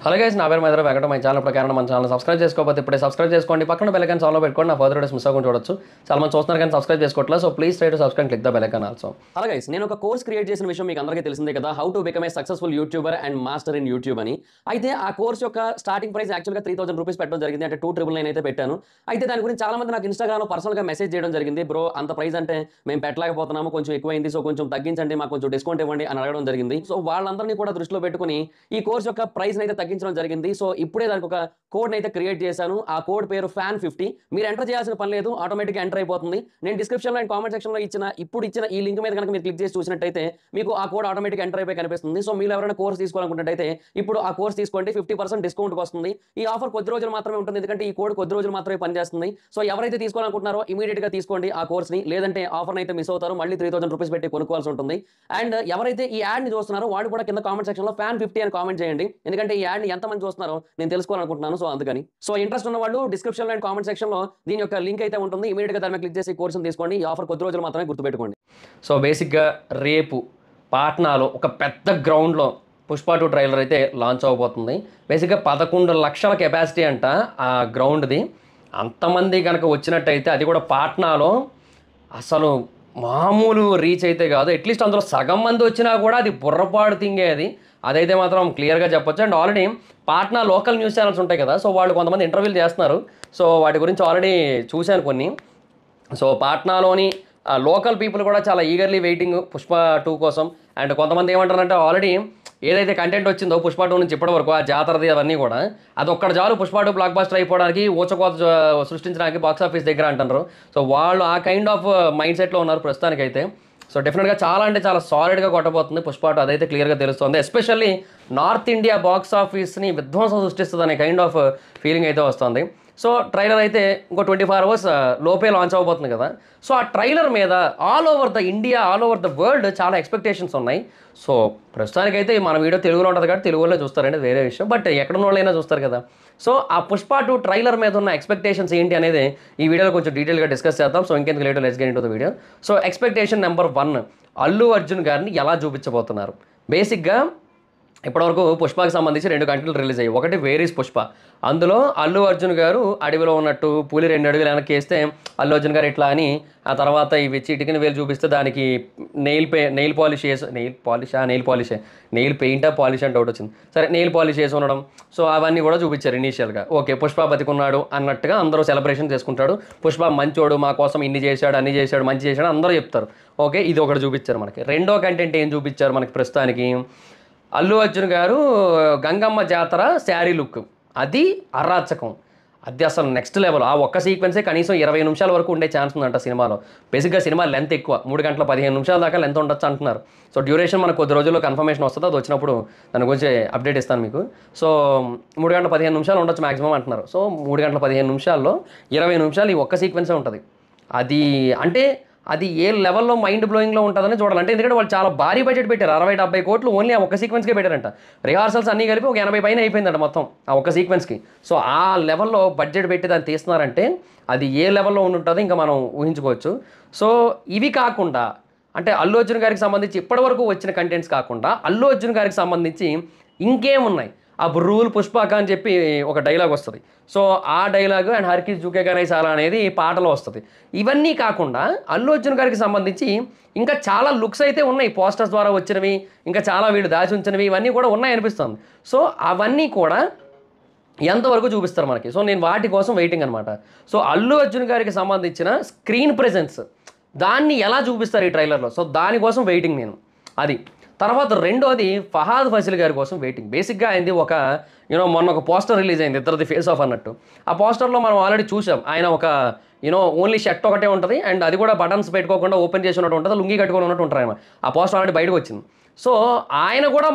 Hello guys, నా పేరు మైదర Venkata. My channel ప్రకారం మన ఛానల్ సబ్స్క్రైబ్ చేసుకోకపోతే ఇప్పుడే సబ్స్క్రైబ్ చేసుకోండి. పక్కన బెల్ ఐకాన్ ఆన్లో పెట్టుకోండి. నా ఫర్దర్ వీడియోస్ మిస్ అవ్వకుండా చూడొచ్చు. చాలా మంది చూస్తున్నారు కానీ సబ్స్క్రైబ్ చేసుకోవట్లేదు. So please try to subscribe, click the bell icon also. Hello guys, నేను ఒక కోర్స్ క్రియేట్ చేసిన విషయం మీకు అందరికీ తెలిసిందే కదా, how to become a successful YouTuber and master in YouTube అని. అయితే ఆ కోర్స్ యొక్క స్టార్టింగ్ ప్రైస్ యాక్చువల్గా 3000 రూపీస్ పెట్టడం జరిగింది. అంటే 2999 అయితే పెట్టాను. అయితే దాని గురించి చాలా మంది నాకు ఇన్స్టాగ్రామ్లో పర్సనల్గా మెసేజ్ చేయడం జరిగింది. బ్రో, అంత ప్రైస్ అంటే మేము పెట్టలేకపోతున్నాము, కొంచెం ఎక్కువైంది, సో కొంచెం తగ్గించండి, మాకు కొంచెం డిస్కౌంట్ ఇవ్వండి అని అడగడం జరిగింది. సో వాళ్ళందరినీ కూడా దృష్టిలో పెట్టుకుని ఈ కోర్స్ యొక్క ప్రైస్ అయితే తగ్గించడం జరిగింది. సో ఇప్పుడే దానికి ఒక కోడ్ అయితే క్రియేట్ చేశాను. ఆ కోడ్ పేరు FAN50. మీరు ఎంటర్ చేయాల్సిన పని లేదు, ఆటోమేటిక్గా ఎంటర్ అయిపోతుంది. నేను డిస్క్రిప్షన్లో అండ్ కామెంట్ సెక్షన్లో ఇచ్చిన ఈ లింక్ మీద కనుక మీరు క్లిక్ చేసి చూసినట్టయితే మీకు ఆ కోడ్ ఆటోమేటిక్ ఎంటర్ అయిపోయి కనిపిస్తుంది. సో మీరు ఎవరైనా కోర్స్ తీసుకోవాలనుకుంటే ఇప్పుడు ఆ కోర్స్ తీసుకోండి, 50% డిస్కౌంట్ వస్తుంది. ఈ ఆఫర్ కొద్ది రోజులు మాత్రమే ఉంటుంది, ఎందుకంటే ఈ కోడ్ కొద్ది రోజులు మాత్రమే పనిచేస్తుంది. సో ఎవరైతే తీసుకోవాలనుకుంటున్నారో ఇమీడియట్గా తీసుకోండి ఆ కోర్స్ని, లేదంటే ఆఫర్ అయితే మిస్ అవుతారు, మళ్ళీ 3000 రూపీస్ పెట్టి కొనుక్కోవాల్సి ఉంటుంది. అండ్ ఎవరైతే ఈ యాడ్ని చూస్తున్నారో వాడు కూడా కింద కామెంట్ సెక్షన్లో FAN50 అని కామెంట్ చేయండి, ఎందుకంటే ఈ యాడ్ని ఎంతమంది చూస్తున్నారో నేను తెలుసుకోవాలనుకుంటున్నాను. సో అందుకని ఇంట్రెస్ట్ ఉన్న వాళ్ళు డిస్క్రిప్షన్లో అండ్ కామెంట్ సెక్షన్లో దీని యొక్క లింక్ అయితే ఉంటుంది. ఇమీడియట్గా దాని మీద క్లిక్ చేసి కోర్సును తీసుకోండి. ఈ ఆఫర్ కొద్ది రోజులు మాత్రమే, గుర్తుపెట్టుకోండి. సో బేసిక్గా రేపు పాట్నాలో ఒక పెద్ద గ్రౌండ్లో పుష్ప 2 ట్రైలర్ అయితే లాంచ్ అవబోతుంది. బేసిక్గా 11 లక్షల కెపాసిటీ అంట ఆ గ్రౌండ్ది. అంతమంది కనుక వచ్చినట్టయితే, అది కూడా పాట్నాలో, అసలు మామూలు రీచ్ అయితే కాదు. అట్లీస్ట్ అందులో సగం మంది వచ్చినా కూడా అది బుర్రపాడు తింగే అదైతే మాత్రం క్లియర్గా చెప్పొచ్చు. And already Patna local news channels ఉంటాయి కదా, సో వాళ్ళు కొంతమంది ఇంటర్వ్యూలు చేస్తున్నారు. సో వాటి గురించి ఆల్రెడీ చూశాను కొన్ని. సో పాట్నాలోని లోకల్ పీపుల్ కూడా చాలా ఈగర్లీ వెయిటింగ్ పుష్ప 2 కోసం. అండ్ కొంతమంది ఏమంటారంటే, ఆల్రెడీ ఏదైతే కంటెంట్ వచ్చిందో పుష్ప 2 నుంచి ఇప్పటి వరకు, ఆ జాతరది అవన్నీ కూడా, అది ఒక్కడ చాలు పుష్ప 2 బ్లాక్ బస్టర్ అయిపోవడానికి, ఊచకోత సృష్టించడానికి బాక్స్ ఆఫీస్ దగ్గర అంటున్నారు. సో వాళ్ళు ఆ కైండ్ ఆఫ్ మైండ్ సెట్లో ఉన్నారు ప్రస్తుతానికైతే. సో డెఫినెట్గా చాలా అంటే చాలా సాలిడ్గా కొట్టబోతుంది పుష్ప 2, అదైతే క్లియర్గా తెలుస్తుంది. ఎస్పెషల్లీ నార్త్ ఇండియా బాక్స్ ఆఫీస్ని విధ్వంసం సృష్టిస్తుంది అనే కైండ్ ఆఫ్ ఫీలింగ్ అయితే వస్తుంది. సో ట్రైలర్ అయితే ఇంకో 24 అవర్స్ లోపే లాంచ్ అవబోతుంది కదా. సో ఆ ట్రైలర్ మీద all over the India, all over the world చాలా ఎక్స్పెక్టేషన్స్ ఉన్నాయి. సో ప్రస్తుతానికైతే మన వీడియో తెలుగులో ఉంటుంది కాబట్టి తెలుగులో చూస్తారంటే వేరే విషయం, బట్ ఎక్కడ వాళ్ళైనా చూస్తారు కదా. సో ఆ పుష్ప 2 ట్రైలర్ మీద ఉన్న ఎక్స్పెక్టేషన్స్ ఏంటి అనేది ఈ వీడియోలో కొంచెం డీటెయిల్గా డిస్కస్ చేద్దాం. సో ఇంకెందుకు late, let's get into the video. So expectation number 1, Allu Arjun గారిని ఎలా చూపించబోతున్నారు. బేసిక్గా ఇప్పటివరకు పుష్పకి సంబంధించి 2 కంటెంట్లు రిలీజ్ అయ్యాయి. ఒకటి వేర్ ఈజ్ పుష్ప, అందులో అల్లు అర్జున్ గారు అడవిలో ఉన్నట్టు పులి 2 అడుగులు వెనక్కి వేస్తే అల్లు అర్జున్ గారు ఇట్లా అని, ఆ తర్వాత ఇవి చిటికిన వేలు చూపిస్తే దానికి నెయిల్ పాలిష్ అని డౌట్ వచ్చింది. సరే, నెయిల్ పాలిష్ చేసి ఉండడం. సో అవన్నీ కూడా చూపించారు ఇనీషియల్గా. ఓకే, పుష్ప బతికున్నాడు అన్నట్టుగా అందరూ సెలబ్రేషన్ చేసుకుంటాడు. పుష్ప మంచోడు, మా కోసం ఇన్ని చేశాడు, అన్ని చేశాడు, మంచి చేశాడు అందరూ చెప్తారు. ఓకే, ఇది ఒకటి చూపించారు మనకి. రెండో కంటెంట్ ఏం చూపించారు మనకి ప్రస్తుతానికి, అల్లు అర్జున్ గారు గంగమ్మ జాతర శారీ లుక్, అది అరాచకం, అది అసలు నెక్స్ట్ లెవెల్. ఆ ఒక్క సీక్వెన్సే కనీసం 20 నిమిషాల వరకు ఉండే ఛాన్స్ ఉందంట సినిమాలో. బేసిక్గా సినిమా లెంత్ ఎక్కువ, 3 గంటల 15 నిమిషాల దాకా లెంత్ ఉండొచ్చు అంటున్నారు. సో డ్యూరేషన్ మనకు కొద్ది రోజుల్లో కన్ఫర్మేషన్ వస్తుంది, అది వచ్చినప్పుడు దాని గురించి అప్డేట్ ఇస్తాను మీకు. సో 3 గంటల 15 నిమిషాలు ఉండొచ్చు మ్యాక్సిమం అంటున్నారు. సో 3 గంటల 15 నిమిషాల్లో 20 నిమిషాలు ఈ ఒక్క సీక్వెన్సే ఉంటుంది. అది అంటే అది ఏ లెవెల్లో మైండ్ బ్లోయింగ్లో ఉంటుందని చూడాలి. అంటే ఎందుకంటే వాళ్ళు చాలా భారీ బడ్జెట్ పెట్టారు, 60-70 కోట్లు ఓన్లీ ఆ ఒక్క సీక్వెన్స్కే పెట్టారంట. రిహార్సల్స్ అన్నీ కలిపి ఒక 80 పైన అయిపోయిందంట మొత్తం ఆ ఒక్క సీక్వెన్స్కి. సో ఆ లెవెల్లో బడ్జెట్ పెట్టి దాన్ని తీస్తున్నారంటే అది ఏ లెవెల్లో ఉంటుందో ఇంకా మనం ఊహించుకోవచ్చు. సో ఇవి కాకుండా, అంటే అల్లు అర్జున్ గారికి సంబంధించి ఇప్పటివరకు వచ్చిన కంటెంట్స్ కాకుండా అల్లు అర్జున్ గారికి సంబంధించి ఇంకేమున్నాయి. ఆ రూల్ పుష్పక అని చెప్పి ఒక డైలాగ్ వస్తుంది. సో ఆ డైలాగ్ అండ్ హర్కి జూకే గానే చాలా అనేది పాటలో వస్తుంది. ఇవన్నీ కాకుండా అల్లు అర్జున్ గారికి సంబంధించి ఇంకా చాలా లుక్స్ అయితే ఉన్నాయి, పోస్టర్స్ ద్వారా వచ్చినవి, ఇంకా చాలా వీళ్ళు దాచి ఉంచినవి, ఇవన్నీ కూడా ఉన్నాయి అనిపిస్తుంది. సో అవన్నీ కూడా ఎంతవరకు చూపిస్తారు మనకి. సో నేను వాటి కోసం వెయిటింగ్ అనమాట. సో అల్లు అర్జున్ గారికి సంబంధించిన స్క్రీన్ ప్రెజెన్స్ దాన్ని ఎలా చూపిస్తారు ఈ ట్రైలర్లో, సో దానికోసం వెయిటింగ్ నేను. అది తర్వాత రెండోది ఫహాద్ ఫాసిల్ గారి కోసం వెయిటింగ్. బేసిక్గా అయింది ఒక మొన్న ఒక పోస్టర్ రిలీజ్ అయింది, ఇద్దరిది ఫేస్ ఆఫ్ అన్నట్టు. ఆ పోస్టర్లో మనం ఆల్రెడీ చూసాం, ఆయన ఒక ఓన్లీ షర్ట్ ఒకటే ఉంటుంది, అండ్ అది కూడా బటన్స్ పెట్టుకోకుండా ఓపెన్ చేసి ఉన్నట్టు ఉంటుంది, లుంగి కట్టుకొని ఉన్నట్టు ఉంటారు ఆయన. ఆ పోస్టర్ ఆల్రెడీ బయటకు వచ్చింది. సో ఆయన కూడా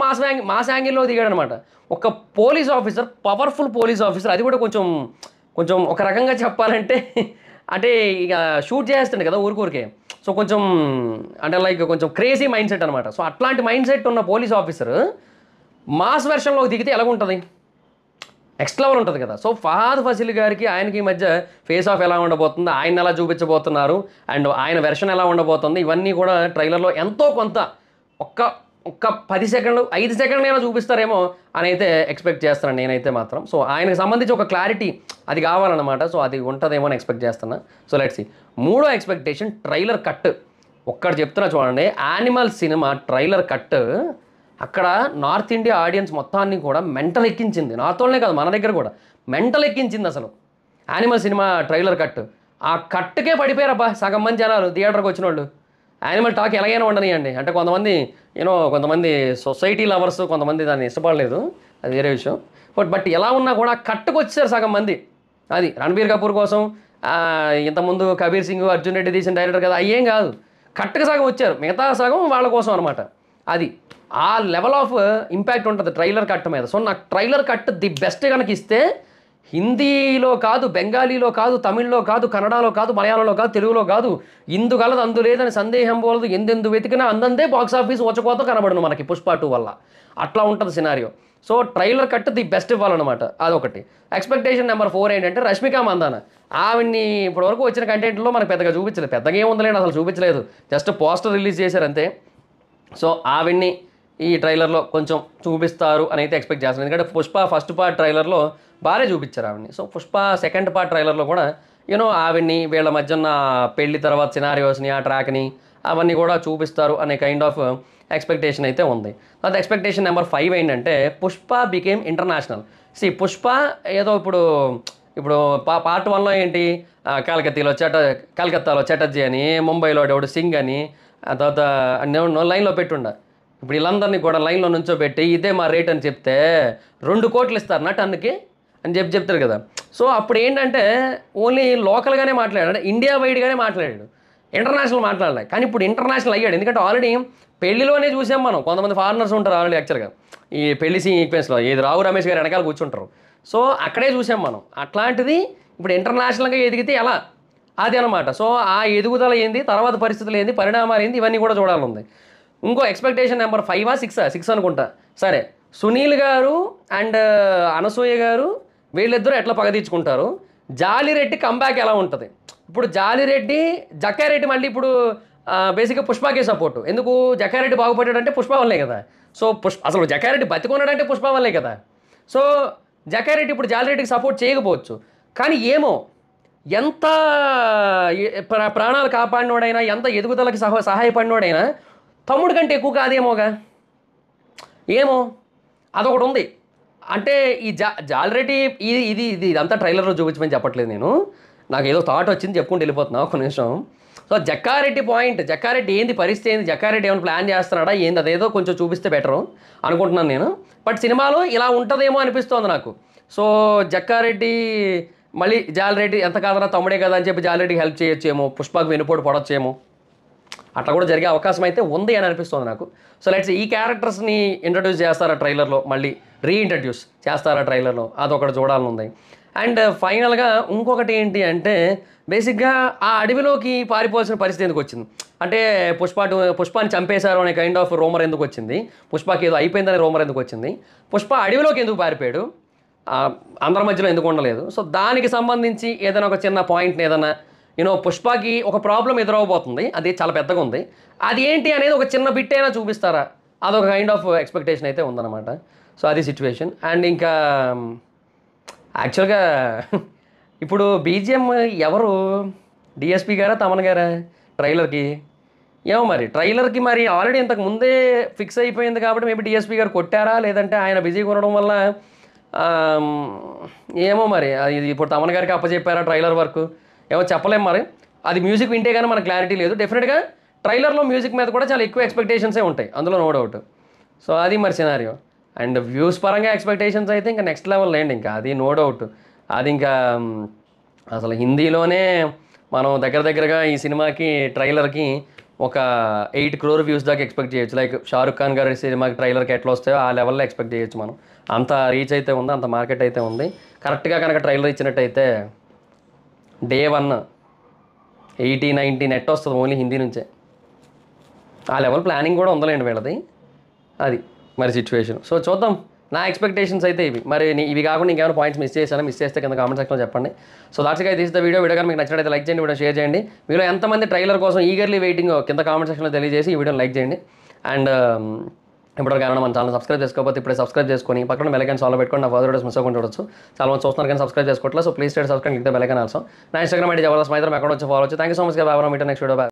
మాస్ యాంగిల్లో దిగాడు అనమాట. ఒక police officer, powerful police officer, అది కూడా కొంచెం ఒక రకంగా చెప్పాలంటే అంటే ఇక షూట్ చేస్తుండే కదా ఊరికే. సో కొంచెం అంటే లైక్ కొంచెం క్రేజీ మైండ్ సెట్ అనమాట. సో అట్లాంటి మైండ్ సెట్ ఉన్న పోలీస్ ఆఫీసర్ మాస్ వెర్షన్లోకి దిగితే ఎలాగుంటుంది, నెక్స్ట్ లెవెల్ ఉంటుంది కదా. సో ఫహాద్ ఫాసిల్ గారికి ఆయనకి మధ్య ఫేస్ ఆఫ్ ఎలా ఉండబోతుంది, ఆయన ఎలా చూపించబోతున్నారు, అండ్ ఆయన వెర్షన్ ఎలా ఉండబోతుంది, ఇవన్నీ కూడా ట్రైలర్లో ఎంతో కొంత ఒక్క 10 సెకండ్లు 5 సెకండ్లైనా చూపిస్తారేమో అని అయితే ఎక్స్పెక్ట్ చేస్తున్నాను నేనైతే మాత్రం. సో ఆయనకు సంబంధించి ఒక క్లారిటీ అది కావాలన్నమాట. సో అది ఉంటుందేమో అని ఎక్స్పెక్ట్ చేస్తున్నా. So let's see. మూడో ఎక్స్పెక్టేషన్ ట్రైలర్ కట్. ఒక్కటి చెప్తున్నా చూడండి, యానిమల్ సినిమా ట్రైలర్ కట్ అక్కడ నార్త్ ఇండియా ఆడియన్స్ మొత్తాన్ని కూడా మెంటల్ ఎక్కించింది. నార్త్ వాళ్ళనే కాదు, మన దగ్గర కూడా మెంటల్ ఎక్కించింది అసలు యానిమల్ సినిమా ట్రైలర్ కట్. ఆ కట్టుకే పడిపోయారబ్బా సగం మంది జనాలు థియేటర్కి వచ్చిన వాళ్ళు. యానిమల్ టాక్ ఎలాగైనా ఉండనియండి, అంటే కొంతమంది కొంతమంది సొసైటీ లవర్స్ కొంతమంది దాన్ని ఇష్టపడలేదు, అది వేరే విషయం. బట్ ఎలా ఉన్నా కూడా కట్టుకు వచ్చారు సగం మంది. అది రణబీర్ కపూర్ కోసం, ఇంతకుముందు కబీర్ సింగ్ అర్జున్ రెడ్డి తీసిన డైరెక్టర్ కదా, అయ్యేం కాదు, కట్టుకు సగం వచ్చారు, మిగతా సగం వాళ్ళ కోసం అనమాట. అది ఆ లెవెల్ ఆఫ్ ఇంపాక్ట్ ఉంటుంది ట్రైలర్ కట్ మీద. సో నాకు ట్రైలర్ కట్ ది బెస్ట్ కనుక ఇస్తే హిందీలో కాదు, బెంగాలీలో కాదు, తమిళ్లో కాదు, కన్నడలో కాదు, మలయాళంలో కాదు, తెలుగులో కాదు, ఇందు కలదు అందు లేదని సందేహం పోలదు, ఎందెందు వెతికినా అందందే బాక్స్ ఆఫీస్ వచ్చకోత కనబడను మనకి పుష్ప 2 వల్ల. అట్లా ఉంటుంది scenario. So trailer cut the best ఇవ్వాలన్నమాట, అదొకటి. ఎక్స్పెక్టేషన్ నెంబర్ 4 ఏంటంటే రష్మిక మందాన. ఆవిడ్ని ఇప్పటివరకు వచ్చిన కంటెంట్లో మనకు పెద్దగా చూపించలేదు, పెద్దగా ఏముందలేండి అసలు చూపించలేదు, జస్ట్ పోస్టర్ రిలీజ్ చేశారు అంతే. సో ఆవిడ్ని ఈ ట్రైలర్లో కొంచెం చూపిస్తారు అని అయితే ఎక్స్పెక్ట్ చేస్తాను. ఎందుకంటే పుష్ప ఫస్ట్ పార్ట్ ట్రైలర్లో బాగానే చూపించారు ఆవిడ్ని. సో పుష్ప సెకండ్ పార్ట్ ట్రైలర్లో కూడా ఆవిడ్ని వీళ్ళ మధ్యన పెళ్లి తర్వాత సినారియోస్ని, ఆ ట్రాక్ని అవన్నీ కూడా చూపిస్తారు అనే కైండ్ ఆఫ్ ఎక్స్పెక్టేషన్ అయితే ఉంది. అది ఎక్స్పెక్టేషన్ నెంబర్ 5 ఏంటంటే పుష్ప బికేమ్ ఇంటర్నేషనల్. పుష్ప ఏదో ఇప్పుడు పార్ట్ 1లో ఏంటి, కలకత్తాలో చటర్జీ అని, ముంబైలో ఎవడు సింగ్ అని, ఆ తర్వాత లైన్లో పెట్టుండ. ఇప్పుడు వీళ్ళందరినీ కూడా లైన్లో నుంచోబెట్టి ఇదే మా రేట్ అని చెప్తే 2 కోట్లు ఇస్తారు నా టన్నుకి అని చెప్తారు కదా. సో అప్పుడు ఏంటంటే ఓన్లీ లోకల్గానే మాట్లాడాడు, అంటే ఇండియా వైడ్గానే మాట్లాడాడు, ఇంటర్నేషనల్ మాట్లాడలే. కానీ ఇప్పుడు ఇంటర్నేషనల్ అయ్యాడు, ఎందుకంటే ఆల్రెడీ పెళ్లిలోనే చూసాం మనం, కొంతమంది ఫారినర్స్ ఉంటారు ఆల్రెడీ యాక్చువల్గా ఈ పెళ్లి సీక్వెన్స్లో, ఏది రావు రమేష్ గారు వెనకాల కూర్చుంటారు. సో అక్కడే చూసాం మనం. అట్లాంటిది ఇప్పుడు ఇంటర్నేషనల్గా ఎదిగితే ఎలా, అది అనమాట. సో ఆ ఎదుగుదల ఏంది, తర్వాత పరిస్థితులు ఏంది, పరిణామాలు ఏంది, ఇవన్నీ కూడా చూడాలి. ఇంకో ఎక్స్పెక్టేషన్ నెంబర్ 5 6 అనుకుంటా. సరే, సునీల్ గారు అండ్ అనసూయ గారు వీళ్ళిద్దరూ ఎట్లా పగదీర్చుకుంటారు, జాలిరెడ్డి కంబ్యాక్ ఎలా ఉంటుంది. ఇప్పుడు జాలిరెడ్డి జక్కారెడ్డి మళ్ళీ ఇప్పుడు బేసిక్గా పుష్పకే సపోర్టు. ఎందుకు జక్కారెడ్డి బాగుపడ్డాడంటే పుష్ప వల్లే కదా. సో అసలు జక్కారెడ్డి బతికొన్నాడంటే పుష్ప వల్లే కదా. సో జక్కారెడ్డి ఇప్పుడు జాలిరెడ్డికి సపోర్ట్ చేయకపోవచ్చు, కానీ ఏమో ఎంత ప్రాణాలు కాపాడినోడైనా, ఎంత ఎదుగుదలకి సహాయపడినోడైనా తమ్ముడు కంటే ఎక్కువ కాదేమోగా, ఏమో అదొకటి ఉంది. అంటే ఈ జాలిరెడ్డి ఇది ఇదంతా ట్రైలర్లో చూపించమని చెప్పట్లేదు నేను, నాకు ఏదో థాట్ వచ్చింది చెప్పుకుంటూ వెళ్ళిపోతున్నా ఒక నిమిషం. సో జక్కారెడ్డి పాయింట్, జక్కారెడ్డి ఏంది పరిస్థితి ఏంది, జక్కారెడ్డి ఏమైనా ప్లాన్ చేస్తున్నాడా ఏంది, అదేదో కొంచెం చూపిస్తే బెటరు అనుకుంటున్నాను నేను. బట్ సినిమాలో ఇలా ఉంటుందేమో అనిపిస్తోంది నాకు. సో జక్కారెడ్డి మళ్ళీ జాలిరెడ్డి ఎంత కాదన్నా తమ్ముడే కదా అని చెప్పి జాలిరెడ్డికి హెల్ప్ చేయొచ్చేమో, పుష్పకు వెనుపోటు పడొచ్చేమో, అట్లా కూడా జరిగే అవకాశం అయితే ఉంది అని అనిపిస్తుంది నాకు. సో లెట్స్ ఈ క్యారెక్టర్స్ని ఇంట్రడ్యూస్ చేస్తారా ట్రైలర్లో, మళ్ళీ రీఇంట్రడ్యూస్ చేస్తారా ట్రైలర్లో, అదొకటి చూడాలని ఉంది. అండ్ ఫైనల్గా ఇంకొకటి ఏంటి అంటే బేసిక్గా ఆ అడవిలోకి పారిపోవాల్సిన పరిస్థితి ఎందుకు వచ్చింది అంటే పుష్పాన్ని చంపేశారు అనే కైండ్ ఆఫ్ రూమర్ ఎందుకు వచ్చింది, పుష్పకి ఏదో అయిపోయిందనే రూమర్ ఎందుకు వచ్చింది, పుష్ప అడవిలోకి ఎందుకు పారిపోయాడు, అందరి మధ్యలో ఎందుకు ఉండలేదు. సో దానికి సంబంధించి ఏదైనా ఒక చిన్న పాయింట్ని ఏదైనా పుష్పకి ఒక ప్రాబ్లం ఎదురవబోతుంది, అది చాలా పెద్దగా ఉంది, అది ఏంటి అనేది ఒక చిన్న బిట్ అయినా చూపిస్తారా, అదొక కైండ్ ఆఫ్ ఎక్స్పెక్టేషన్ అయితే ఉందన్నమాట. సో అది సిచ్యువేషన్. అండ్ ఇంకా యాక్చువల్గా ఇప్పుడు బీజిఎం ఎవరు, డిఎస్పీ గారా తమన్ గారా ట్రైలర్కి, ఏమో మరి ట్రైలర్కి మరి ఆల్రెడీ ఇంతకు ముందే ఫిక్స్ అయిపోయింది కాబట్టి మేబీ డిఎస్పీ గారు కొట్టారా, లేదంటే ఆయన బిజీగా ఉండడం వల్ల ఏమో మరి ఇది ఇప్పుడు తమన్ గారికి అప్పచెప్పారా ట్రైలర్ వర్క్, ఏమో చెప్పలేం మరి. అది మ్యూజిక్ వింటే కానీ మనకు క్లారిటీ లేదు. డెఫినెట్గా ట్రైలర్లో మ్యూజిక్ మీద కూడా చాలా ఎక్కువ ఎక్స్పెక్టేషన్సే ఉంటాయి, అందులో నో డౌట్. సో అది మరి సినారియో. అండ్ వ్యూస్ పరంగా ఎక్స్పెక్టేషన్స్ అయితే ఇంకా నెక్స్ట్ లెవెల్ లేండి, ఇంకా అది నో డౌట్. అది ఇంకా అసలు హిందీలోనే మనం దగ్గరగా ఈ సినిమాకి ట్రైలర్కి ఒక 8 crore వ్యూస్ దాకా ఎక్స్పెక్ట్ చేయొచ్చు. లైక్ షారుఖ్ ఖాన్ గారి సినిమాకి ట్రైలర్కి ఎట్లా వస్తాయో ఆ లెవెల్లో ఎక్స్పెక్ట్ చేయొచ్చు మనం. అంత రీచ్ అయితే ఉంది, అంత మార్కెట్ అయితే ఉంది. కరెక్ట్గా కనుక ట్రైలర్ ఇచ్చినట్టయితే Day 1 80-90 నెట్ వస్తుంది ఓన్లీ హిందీ నుంచే. ఆ లెవెల్ ప్లానింగ్ కూడా ఉందలేండి వీళ్ళది. అది మరి సిచ్యువేషన్. సో చూద్దాం. నా ఎక్స్పెక్టేషన్స్ అయితే ఇవి. మరి ఇవి కాకుండా ఇంకేమైనా పాయింట్స్ మిస్ చేస్తే కింద కామెంట్ సెక్షన్లో చెప్పండి. So that's guys, this the video కానీ మీకు నచ్చినట్లయితే లైక్ చేయండి, వీడియో షేర్ చేయండి. మీలో ఎంతమంది ట్రైలర్ కోసం ఈగర్లీ వెయిటింగ్ కింద కామెంట్ సెక్షన్లో తెలియజేసి ఈ వీడియోని లైక్ చేయండి. అండ్ ఇప్పుడు కానీ మన ఛానల్ సబ్స్క్రైబ్ చేసుకోకపోతే ఇప్పుడే సబ్స్క్రైబ్ చేసుకొని పక్కన బెల్ ఐకాన్ ఆల్లో పెట్టుకొని నా ఫర్దర్ వీడియోస్ మిస్ అవ్వకుండా చూడొచ్చు. చాలా మంది చూస్తున్నారు కానీ సబ్స్క్రైబ్ చేసుకోవట్లేదు. So please subscribe click the bell icon also. నా ఇన్స్టాగ్రామ్ ఐడి జబర్దస్త్ మైత్రం అకౌంట్ వచ్చి ఫాలో వచ్చి. Thank you so much. Bye. Meet next video.